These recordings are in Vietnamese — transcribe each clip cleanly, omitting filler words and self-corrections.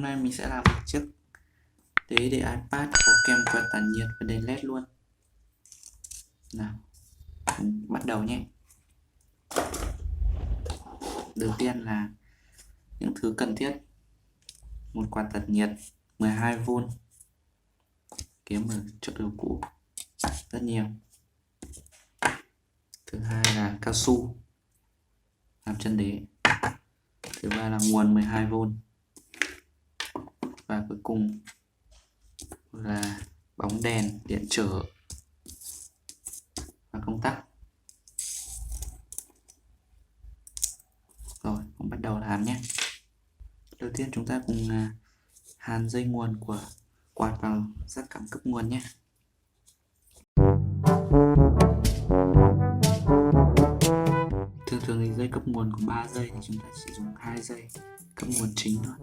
nay mình sẽ làm một chiếc đế để iPad có kèm quạt tản nhiệt và đèn LED luôn. Nào, bắt đầu nhé. Đầu tiên là những thứ cần thiết: một quạt tản nhiệt 12V, kiếm ở chỗ đồ cũ rất nhiều. Thứ hai là cao su làm chân đế. Thứ ba là nguồn 12V. Và cuối cùng là bóng đèn, điện trở và công tắc. Rồi, cũng bắt đầu làm nhé. Đầu tiên chúng ta cùng hàn dây nguồn của quạt vào rắc cảm cấp nguồn nhé. Thường thường thì dây cấp nguồn có 3 dây thì chúng ta chỉ dùng 2 dây cấp nguồn chính thôi.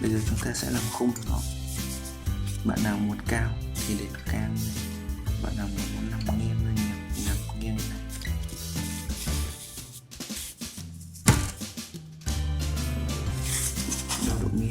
Bây giờ chúng ta sẽ làm khung nó. Bạn nào muốn cao thì để cao như này, bạn nào muốn nằm nghiêng như này thì nằm nghiêng như này. Độ nghiêng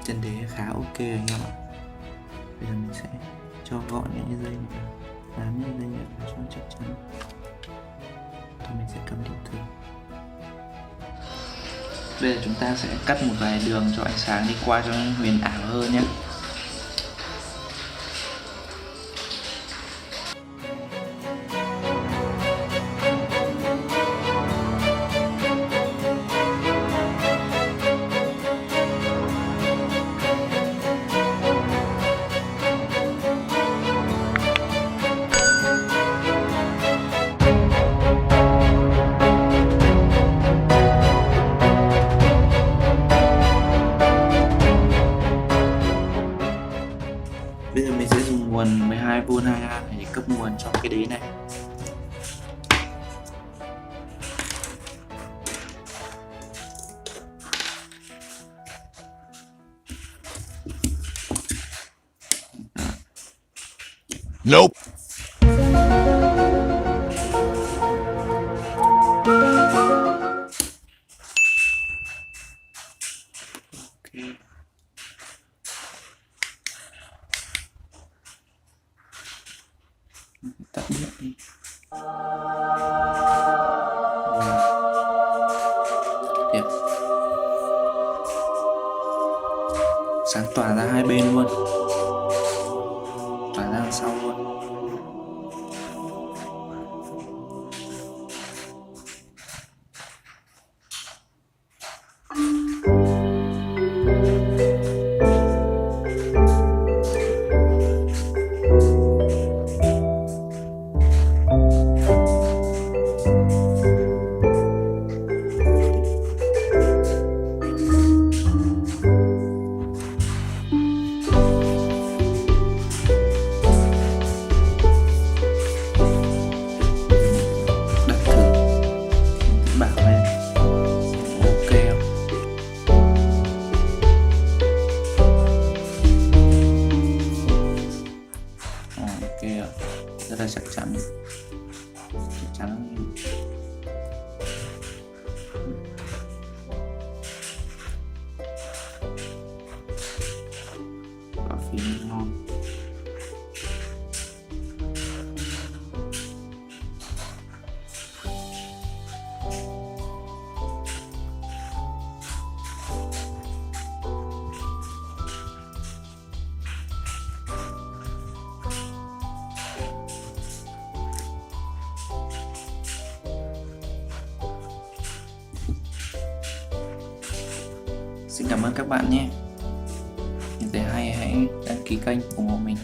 chân đế khá ok rồi anh em ạ. Bây giờ mình sẽ cho gọn những cái dây này, dán những dây nhựa cho chắc chắn. Rồi mình sẽ cắm điện thử. Bây giờ chúng ta sẽ cắt một vài đường cho ánh sáng đi qua cho nó huyền ảo hơn nhé. Bây giờ mình sẽ dùng nguồn 12V 2A để cấp nguồn cho cái đế này. Nope. Tắt bếp đi. Đẹp. Sáng tỏa ra hai bên luôn, tỏa ra đằng sau luôn. bảo lên ok không. Ok ạ, rất là chắc chắn lắm. Quả phím ngon. Xin cảm ơn các bạn nhé. Nếu thấy hay hãy đăng ký kênh ủng hộ mình.